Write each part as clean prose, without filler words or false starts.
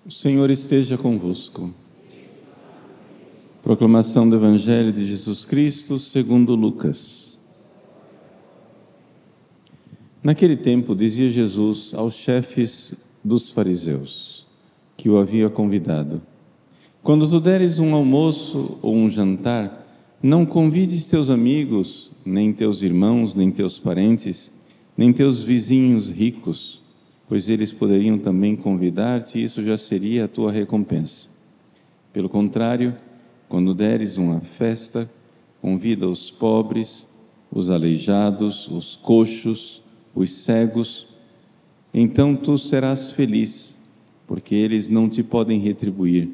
O Senhor esteja convosco. Proclamação do Evangelho de Jesus Cristo segundo Lucas. Naquele tempo dizia Jesus aos chefes dos fariseus, que o havia convidado: quando tu deres um almoço ou um jantar, não convides teus amigos, nem teus irmãos, nem teus parentes, nem teus vizinhos ricos, pois eles poderiam também convidar-te, e isso já seria a tua recompensa. Pelo contrário, quando deres uma festa, convida os pobres, os aleijados, os coxos, os cegos. Então tu serás feliz, porque eles não te podem retribuir.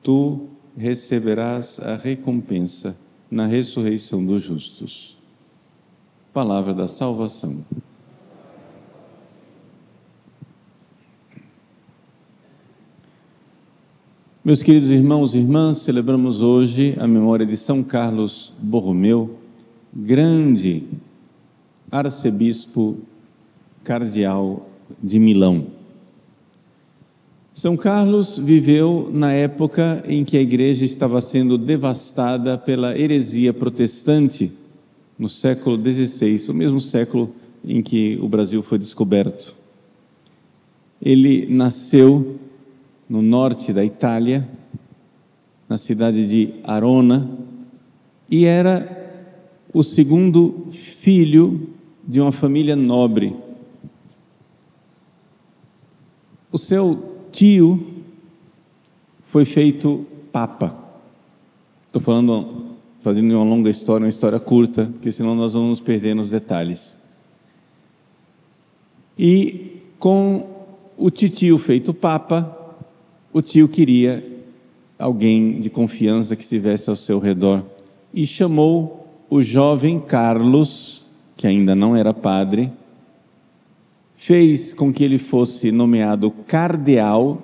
Tu receberás a recompensa na ressurreição dos justos. Palavra da salvação. Meus queridos irmãos e irmãs, celebramos hoje a memória de São Carlos Borromeu, grande arcebispo cardeal de Milão. São Carlos viveu na época em que a igreja estava sendo devastada pela heresia protestante, no século XVI, o mesmo século em que o Brasil foi descoberto. Ele nasceu no norte da Itália, na cidade de Arona, e era o segundo filho de uma família nobre. O seu tio foi feito papa. Estou fazendo uma longa história, uma história curta, porque senão nós vamos nos perder nos detalhes. E com o titio feito papa, o tio queria alguém de confiança que estivesse ao seu redor e chamou o jovem Carlos, que ainda não era padre, fez com que ele fosse nomeado cardeal,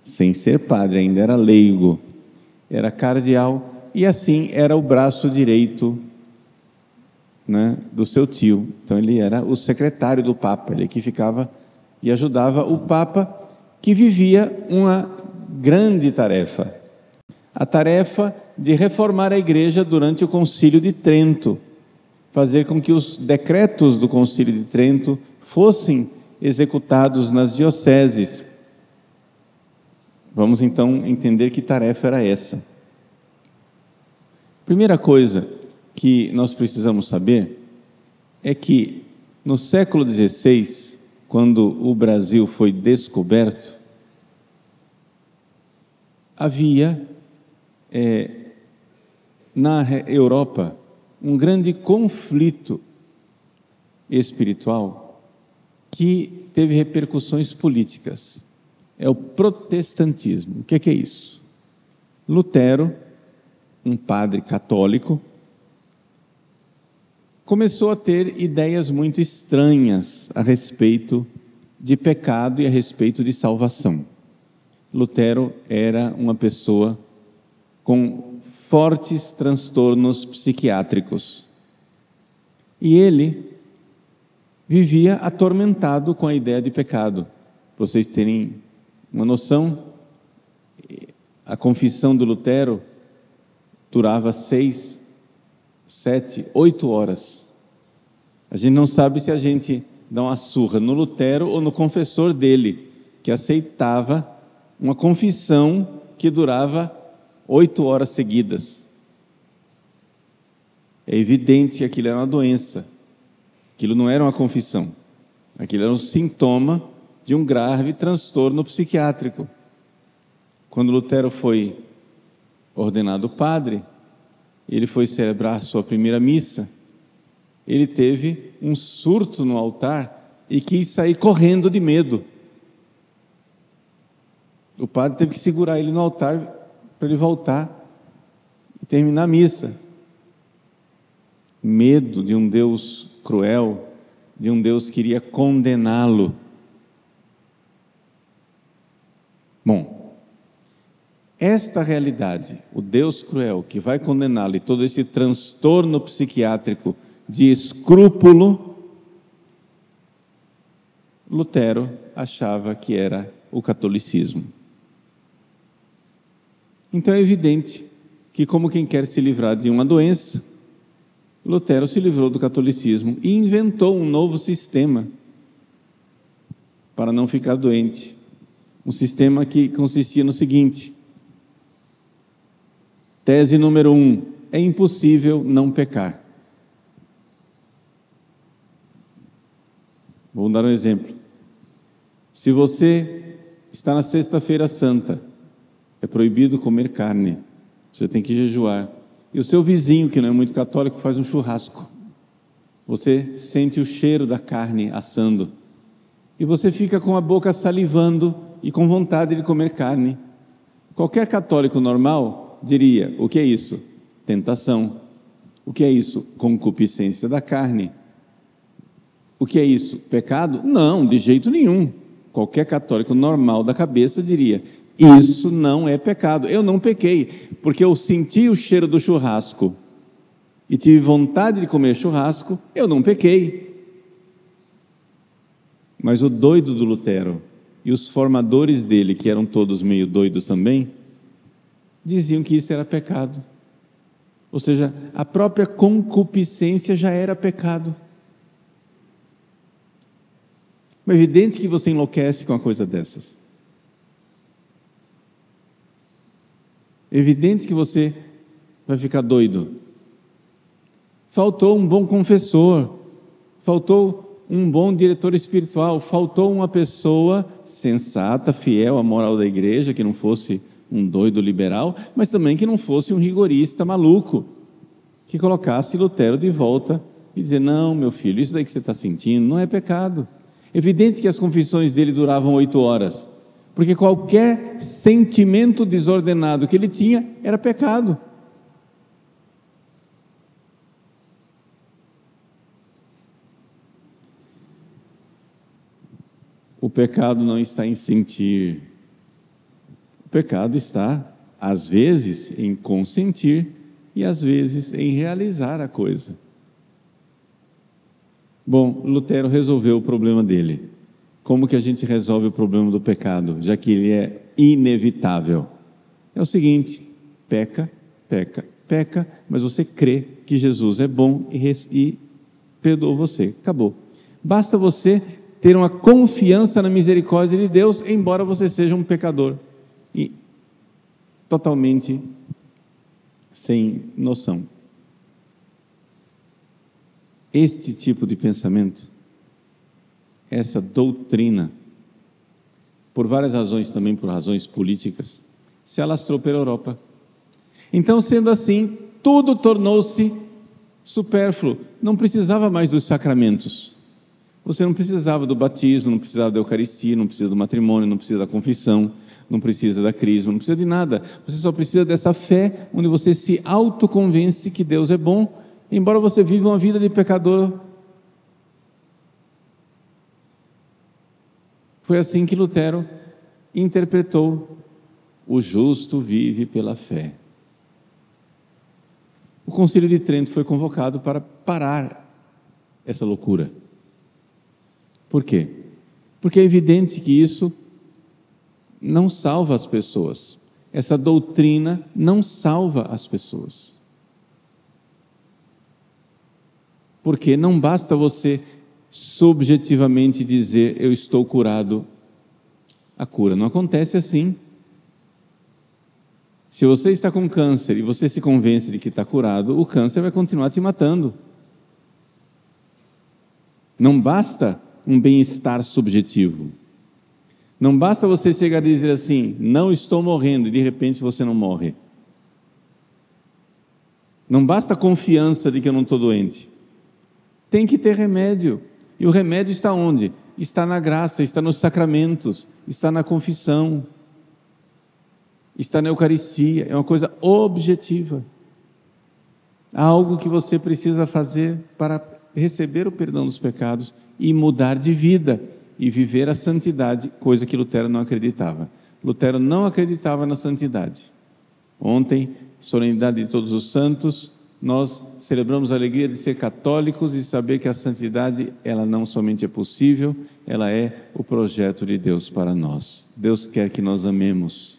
sem ser padre, ainda era leigo, era cardeal, e assim era o braço direito, né, do seu tio. Então ele era o secretário do Papa, ele que ficava e ajudava o Papa, que vivia uma grande tarefa, a tarefa de reformar a igreja durante o Concílio de Trento, fazer com que os decretos do Concílio de Trento fossem executados nas dioceses. Vamos então entender que tarefa era essa. Primeira coisa que nós precisamos saber é que no século XVI, quando o Brasil foi descoberto, havia na Europa um grande conflito espiritual que teve repercussões políticas. É o protestantismo. O que é isso? Lutero, um padre católico, começou a ter ideias muito estranhas a respeito de pecado e a respeito de salvação. Lutero era uma pessoa com fortes transtornos psiquiátricos e ele vivia atormentado com a ideia de pecado. Para vocês terem uma noção, a confissão do Lutero durava 6, 7, 8 horas. A gente não sabe se a gente dá uma surra no Lutero ou no confessor dele, que aceitava uma confissão que durava 8 horas seguidas. É evidente que aquilo era uma doença, aquilo não era uma confissão, aquilo era um sintoma de um grave transtorno psiquiátrico. Quando Lutero foi ordenado padre, ele foi celebrar sua primeira missa, ele teve um surto no altar e quis sair correndo de medo. O padre teve que segurar ele no altar para ele voltar e terminar a missa. Medo de um Deus cruel, de um Deus que iria condená-lo. Bom, esta realidade, o Deus cruel que vai condená-lo e todo esse transtorno psiquiátrico de escrúpulo, Lutero achava que era o catolicismo. Então é evidente que, como quem quer se livrar de uma doença, Lutero se livrou do catolicismo e inventou um novo sistema para não ficar doente. Um sistema que consistia no seguinte: tese número 1, é impossível não pecar. Vou dar um exemplo. Se você está na Sexta-feira Santa, é proibido comer carne, você tem que jejuar, e o seu vizinho, que não é muito católico, faz um churrasco. Você sente o cheiro da carne assando, e você fica com a boca salivando e com vontade de comer carne. Qualquer católico normal diria: o que é isso? Tentação. O que é isso? Concupiscência da carne. O que é isso? Pecado? Não, de jeito nenhum. Qualquer católico normal da cabeça diria: isso não é pecado. Eu não pequei, porque eu senti o cheiro do churrasco e tive vontade de comer churrasco, eu não pequei. Mas o doido do Lutero e os formadores dele, que eram todos meio doidos também, diziam que isso era pecado. Ou seja, a própria concupiscência já era pecado. É evidente que você enlouquece com uma coisa dessas. É evidente que você vai ficar doido. Faltou um bom confessor, faltou um bom diretor espiritual, faltou uma pessoa sensata, fiel à moral da igreja, que não fosse um doido liberal, mas também que não fosse um rigorista maluco, que colocasse Lutero de volta e dizer: não, meu filho, isso daí que você está sentindo não é pecado. Evidente que as confissões dele duravam 8 horas, porque qualquer sentimento desordenado que ele tinha era pecado. O pecado não está em sentir. O pecado está, às vezes, em consentir e às vezes em realizar a coisa. Bom, Lutero resolveu o problema dele. Como que a gente resolve o problema do pecado, já que ele é inevitável? É o seguinte: peca, peca, peca, mas você crê que Jesus é bom e perdoa você. Acabou. Basta você ter uma confiança na misericórdia de Deus, embora você seja um pecador e totalmente sem noção. Este tipo de pensamento, essa doutrina, por várias razões, também por razões políticas, se alastrou pela Europa. Então, sendo assim, tudo tornou-se supérfluo. Não precisava mais dos sacramentos. Você não precisava do batismo, não precisava da Eucaristia, não precisa do matrimônio, não precisa da confissão, não precisa da crisma, não precisa de nada. Você só precisa dessa fé, onde você se autoconvence que Deus é bom, embora você viva uma vida de pecador. Foi assim que Lutero interpretou: o justo vive pela fé. O Concílio de Trento foi convocado para parar essa loucura. Por quê? Porque é evidente que isso não salva as pessoas. Essa doutrina não salva as pessoas. Porque não basta você subjetivamente dizer: eu estou curado. A cura não acontece assim. Se você está com câncer e você se convence de que está curado, o câncer vai continuar te matando. Não basta um bem-estar subjetivo. Não basta você chegar a dizer assim: não estou morrendo, e de repente você não morre. Não basta a confiança de que eu não estou doente. Tem que ter remédio. E o remédio está onde? Está na graça, está nos sacramentos, está na confissão, está na Eucaristia. É uma coisa objetiva. Há algo que você precisa fazer para receber o perdão dos pecados e mudar de vida e viver a santidade, coisa que Lutero não acreditava. Lutero não acreditava na santidade. Ontem, solenidade de Todos os Santos, nós celebramos a alegria de ser católicos e saber que a santidade, ela não somente é possível, ela é o projeto de Deus para nós. Deus quer que nós amemos.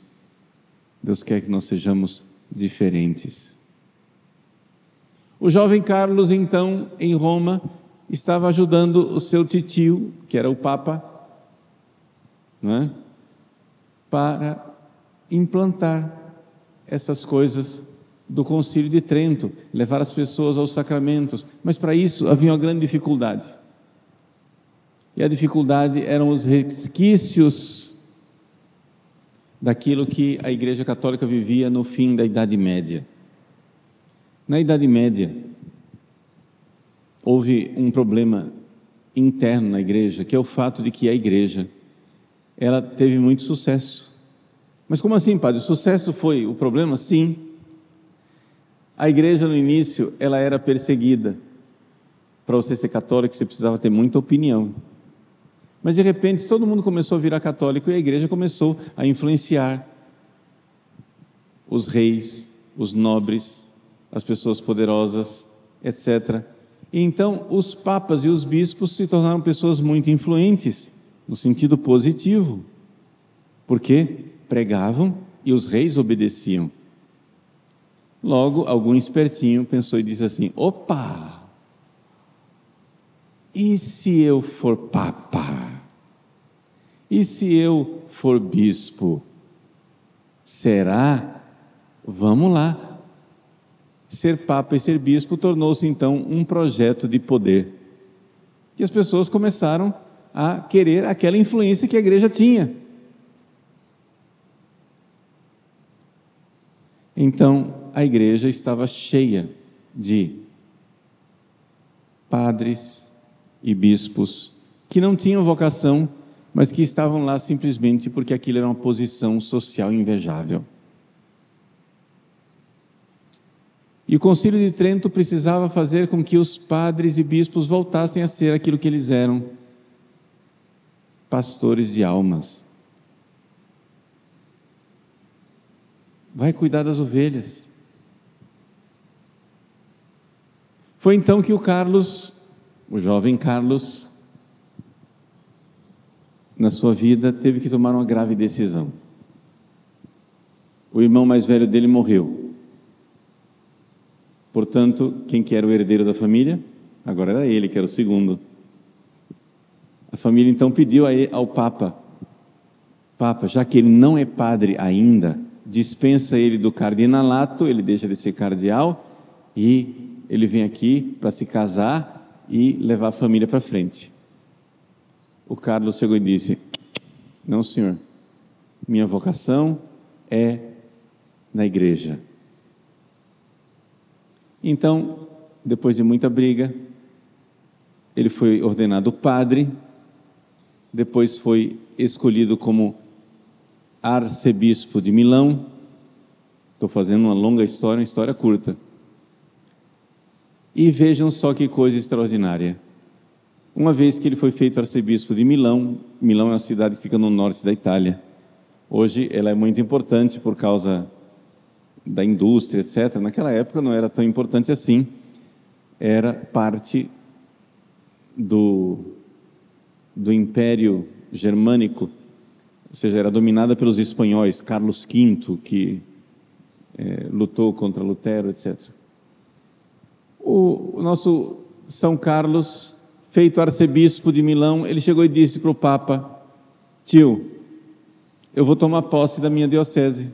Deus quer que nós sejamos diferentes. O jovem Carlos, então, em Roma, estava ajudando o seu titio, que era o Papa, não é? Para implantar essas coisas do Concílio de Trento, levar as pessoas aos sacramentos, mas para isso havia uma grande dificuldade. E a dificuldade eram os resquícios daquilo que a Igreja Católica vivia no fim da Idade Média. Na Idade Média, houve um problema interno na Igreja, que é o fato de que a Igreja, ela teve muito sucesso. Mas como assim, padre? O sucesso foi o problema? Sim. A Igreja, no início, ela era perseguida. Para você ser católico, você precisava ter muita opinião. Mas, de repente, todo mundo começou a virar católico e a Igreja começou a influenciar os reis, os nobres, as pessoas poderosas, etc. E então, os papas e os bispos se tornaram pessoas muito influentes, no sentido positivo, porque pregavam e os reis obedeciam. Logo, algum espertinho pensou e disse assim: opa, e se eu for papa? E se eu for bispo? Será? Vamos lá. Ser papa e ser bispo tornou-se então um projeto de poder. E as pessoas começaram a querer aquela influência que a igreja tinha. Então, a igreja estava cheia de padres e bispos que não tinham vocação, mas que estavam lá simplesmente porque aquilo era uma posição social invejável. E o Concílio de Trento precisava fazer com que os padres e bispos voltassem a ser aquilo que eles eram: pastores de almas. Vai cuidar das ovelhas. Foi então que o Carlos, o jovem Carlos, na sua vida, teve que tomar uma grave decisão. O irmão mais velho dele morreu. Portanto, quem que era o herdeiro da família? Agora era ele, que era o segundo. A família então pediu ao Papa: Papa, já que ele não é padre ainda, dispensa ele do cardinalato, ele deixa de ser cardeal e ele vem aqui para se casar e levar a família para frente. O Carlos chegou e disse: não, senhor, minha vocação é na igreja. Então, depois de muita briga, ele foi ordenado padre, depois foi escolhido como arcebispo de Milão. Estou fazendo uma longa história, uma história curta. E vejam só que coisa extraordinária. Uma vez que ele foi feito arcebispo de Milão, Milão é uma cidade que fica no norte da Itália. Hoje ela é muito importante por causa da indústria, etc. Naquela época não era tão importante assim. Era parte do Império Germânico, ou seja, era dominada pelos espanhóis, Carlos V, que lutou contra Lutero, etc. O nosso São Carlos, feito arcebispo de Milão, ele chegou e disse para o Papa: tio, eu vou tomar posse da minha diocese.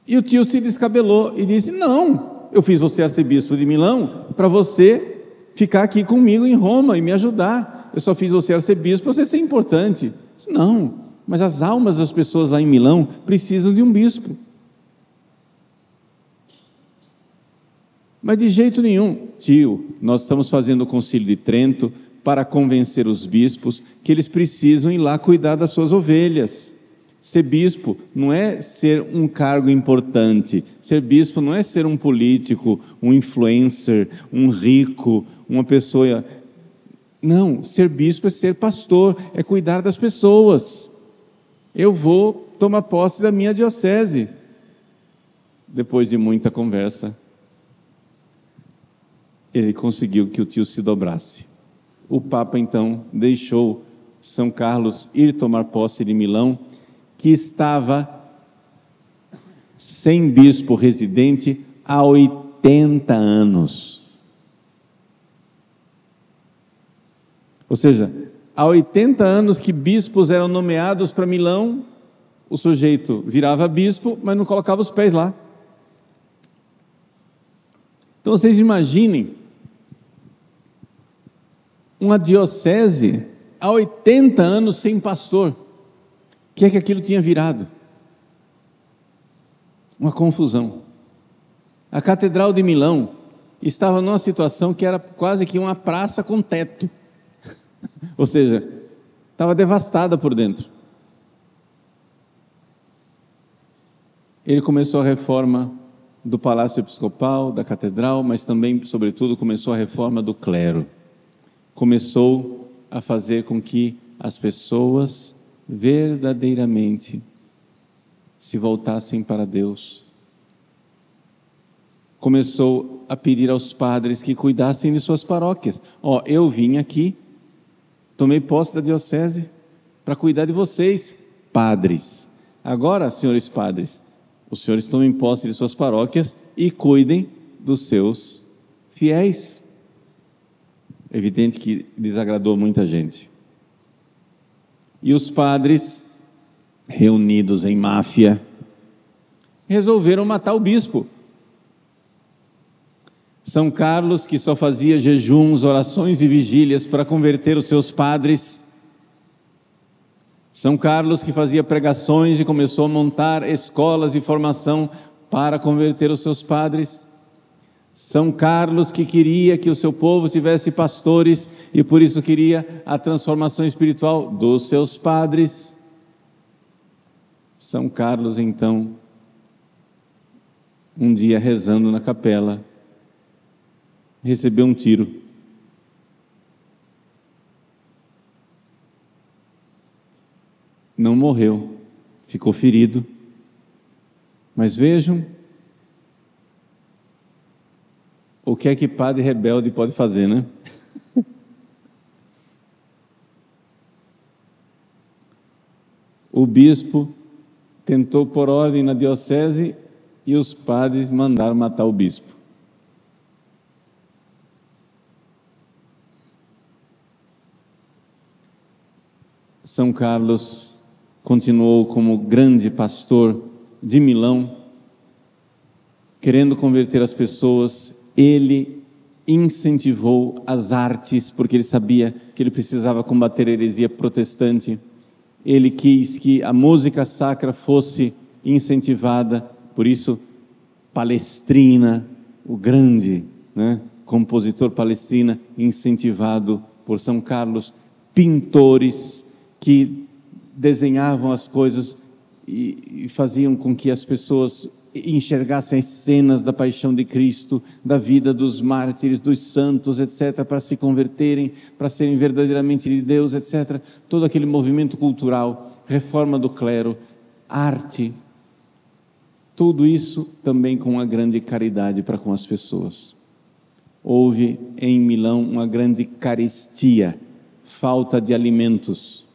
E o tio se descabelou e disse: não, eu fiz você arcebispo de Milão para você ficar aqui comigo em Roma e me ajudar. Eu só fiz você arcebispo para você ser importante. Disse: não, mas as almas das pessoas lá em Milão precisam de um bispo. Mas de jeito nenhum, tio, nós estamos fazendo o Concílio de Trento para convencer os bispos que eles precisam ir lá cuidar das suas ovelhas. Ser bispo não é ser um cargo importante, ser bispo não é ser um político, um influencer, um rico, uma pessoa. Não, ser bispo é ser pastor, é cuidar das pessoas. Eu vou tomar posse da minha diocese. Depois de muita conversa, ele conseguiu que o tio se dobrasse. O Papa, então, deixou São Carlos ir tomar posse de Milão, que estava sem bispo residente há 80 anos. Ou seja, há 80 anos que bispos eram nomeados para Milão, o sujeito virava bispo, mas não colocava os pés lá. Então vocês imaginem, uma diocese há 80 anos sem pastor. O que é que aquilo tinha virado? Uma confusão. A Catedral de Milão estava numa situação que era quase que uma praça com teto. Ou seja, estava devastada por dentro. Ele começou a reforma do Palácio Episcopal, da Catedral, mas também, sobretudo, começou a reforma do clero. Começou a fazer com que as pessoas verdadeiramente se voltassem para Deus. Começou a pedir aos padres que cuidassem de suas paróquias. Eu vim aqui, tomei posse da diocese para cuidar de vocês, padres. Agora, senhores padres, os senhores tomem posse de suas paróquias e cuidem dos seus fiéis. É evidente que desagradou muita gente. E os padres, reunidos em máfia, resolveram matar o bispo. São Carlos, que só fazia jejuns, orações e vigílias para converter os seus padres. São Carlos, que fazia pregações e começou a montar escolas de formação para converter os seus padres. São Carlos, que queria que o seu povo tivesse pastores e por isso queria a transformação espiritual dos seus padres. São Carlos, então, um dia rezando na capela, recebeu um tiro. Não morreu, ficou ferido. Mas vejam o que é que padre rebelde pode fazer, né? O bispo tentou pôr ordem na diocese e os padres mandaram matar o bispo. São Carlos continuou como grande pastor de Milão, querendo converter as pessoas. Ele incentivou as artes, porque ele sabia que ele precisava combater a heresia protestante. Ele quis que a música sacra fosse incentivada, por isso Palestrina, o grande, compositor Palestrina, incentivado por São Carlos, pintores que desenhavam as coisas e faziam com que as pessoas enxergassem as cenas da paixão de Cristo, da vida dos mártires, dos santos, etc., para se converterem, para serem verdadeiramente de Deus, etc. Todo aquele movimento cultural, reforma do clero, arte, tudo isso também com uma grande caridade para com as pessoas. Houve em Milão uma grande carestia, falta de alimentos.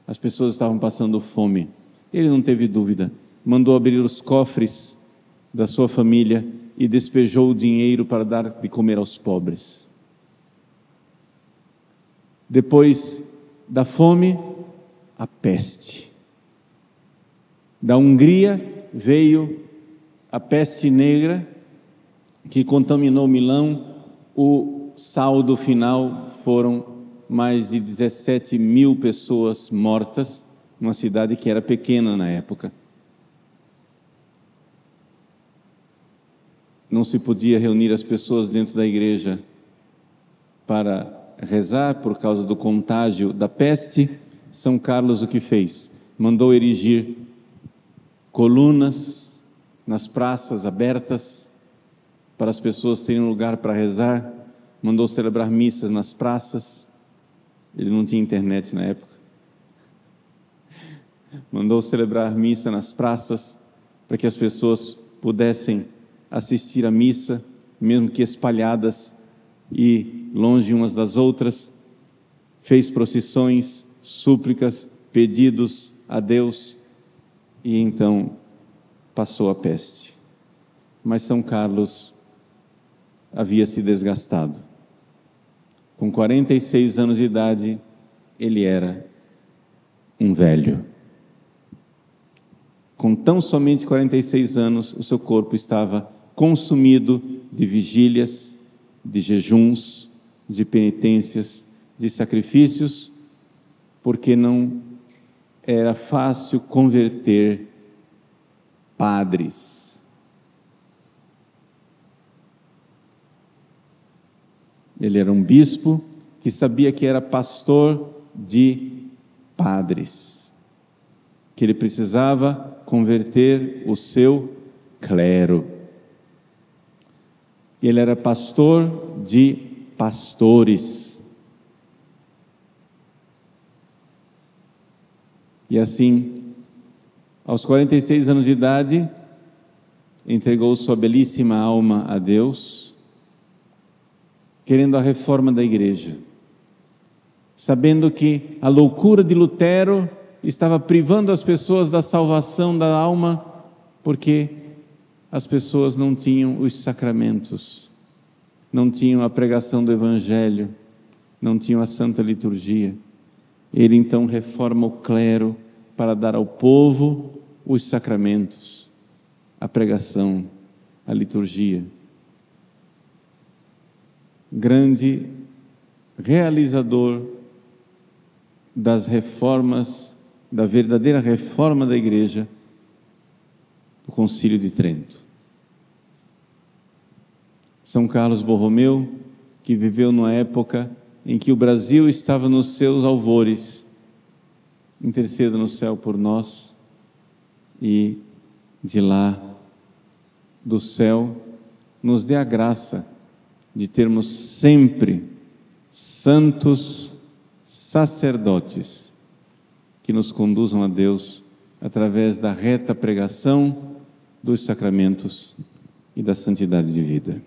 As pessoas estavam passando fome. Ele não teve dúvida, mandou abrir os cofres da sua família e despejou o dinheiro para dar de comer aos pobres. Depois da fome, a peste. Da Hungria veio a peste negra, que contaminou Milão. O saldo final foram mais de 17 mil pessoas mortas, numa cidade que era pequena na época. Não se podia reunir as pessoas dentro da igreja para rezar por causa do contágio da peste. São Carlos o que fez? Mandou erigir colunas nas praças abertas para as pessoas terem um lugar para rezar. Mandou celebrar missas nas praças. Ele não tinha internet na época. Mandou celebrar missa nas praças para que as pessoas pudessem assistir à missa, mesmo que espalhadas e, longe umas das outras, fez procissões, súplicas, pedidos a Deus e então passou a peste. Mas São Carlos havia se desgastado. Com 46 anos de idade, ele era um velho. Com tão somente 46 anos, o seu corpo estava consumido de vigílias, de jejuns, de penitências, de sacrifícios, porque não era fácil converter padres. Ele era um bispo que sabia que era pastor de padres, que ele precisava converter o seu clero. Ele era pastor de pastores. E assim, aos 46 anos de idade, entregou sua belíssima alma a Deus, querendo a reforma da igreja, sabendo que a loucura de Lutero estava privando as pessoas da salvação da alma, porque as pessoas não tinham os sacramentos, não tinham a pregação do Evangelho, não tinham a Santa Liturgia. Ele então reforma o clero para dar ao povo os sacramentos, a pregação, a liturgia. Grande realizador das reformas, da verdadeira reforma da Igreja, do Concílio de Trento. São Carlos Borromeu, que viveu numa época em que o Brasil estava nos seus alvores, interceda no céu por nós e de lá, do céu, nos dê a graça de termos sempre santos sacerdotes que nos conduzam a Deus através da reta pregação dos sacramentos e da santidade de vida.